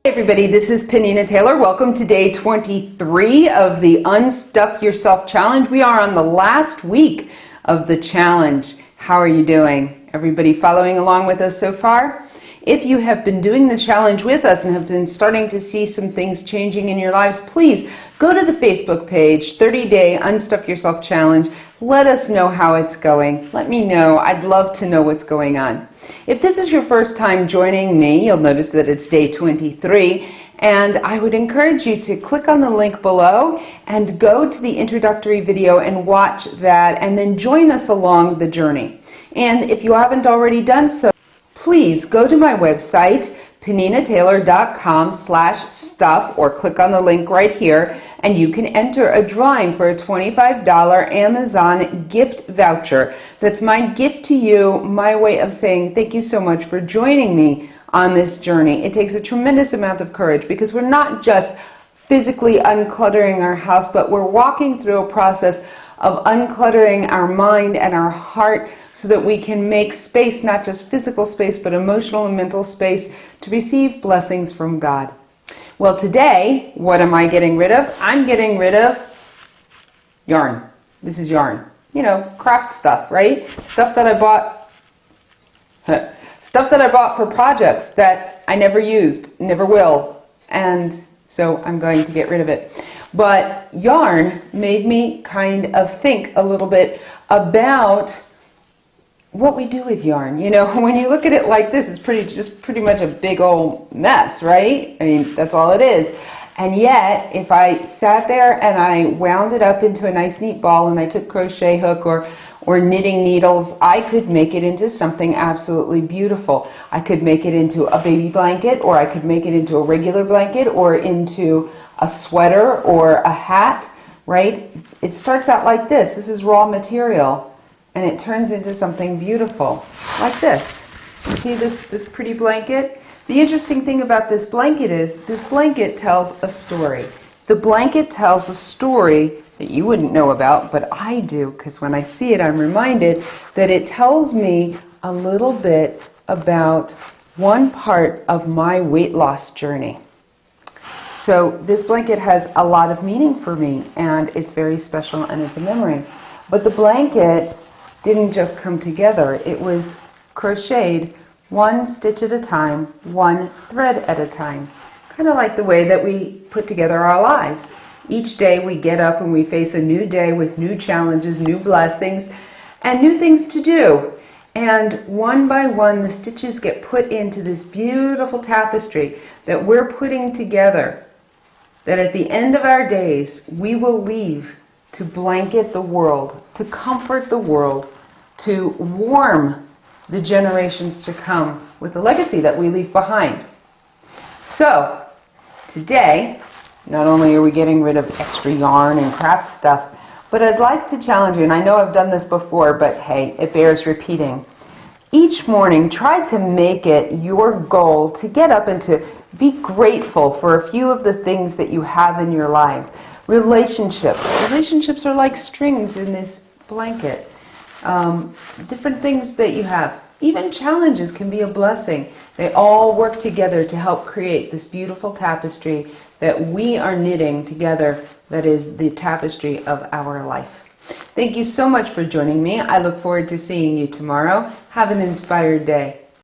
Hey everybody, this is Penina Taylor. Welcome to day 23 of the Unstuff Yourself Challenge. We are on the last week of the challenge. How are you doing? Everybody following along with us so far? If you have been doing the challenge with us and have been starting to see some things changing in your lives, please go to the Facebook page, 30-Day Unstuff Yourself Challenge. Let us know how it's going. Let me know. I'd love to know what's going on. If this is your first time joining me, you'll notice that it's day 23, and I would encourage you to click on the link below and go to the introductory video and watch that, and then join us along the journey. And if you haven't already done so, please go to my website, peninataylor.com/stuff, or click on the link right here, and you can enter a drawing for a $25 Amazon gift voucher. That's my gift to you, my way of saying thank you so much for joining me on this journey. It takes a tremendous amount of courage because we're not just physically uncluttering our house, but we're walking through a process of uncluttering our mind and our heart so that we can make space, not just physical space, but emotional and mental space to receive blessings from God. Well, today, what am I getting rid of? I'm getting rid of yarn. This is yarn. You know, craft stuff, right? Stuff that I bought for projects that I never used, never will. And so I'm going to get rid of it. But yarn made me kind of think a little bit about what we do with yarn. You know, when you look at it like this, it's pretty much a big old mess, right? I mean, that's all it is. And yet, if I sat there and I wound it up into a nice neat ball and I took crochet hook or knitting needles, I could make it into something absolutely beautiful. I could make it into a baby blanket, or I could make it into a regular blanket, or into a sweater or a hat, right? It starts out like this. This is raw material. And it turns into something beautiful, like this. See this pretty blanket? The interesting thing about this blanket is this blanket tells a story. The blanket tells a story that you wouldn't know about, but I do, because when I see it, I'm reminded that it tells me a little bit about one part of my weight loss journey. So this blanket has a lot of meaning for me, and it's very special, and it's a memory. But the blanket didn't just come together. It was crocheted one stitch at a time, one thread at a time. Kind of like the way that we put together our lives. Each day we get up and we face a new day with new challenges, new blessings, and new things to do. And one by one, the stitches get put into this beautiful tapestry that we're putting together, that at the end of our days, we will leave to blanket the world, to comfort the world, to warm the generations to come with the legacy that we leave behind. So, today, not only are we getting rid of extra yarn and craft stuff, but I'd like to challenge you, and I know I've done this before, but hey, it bears repeating. Each morning, try to make it your goal to get up and to be grateful for a few of the things that you have in your lives. Relationships are like strings in this blanket. Different things that you have. Even challenges can be a blessing. They all work together to help create this beautiful tapestry that we are knitting together, that is the tapestry of our life. Thank you so much for joining me. I look forward to seeing you tomorrow. Have an inspired day.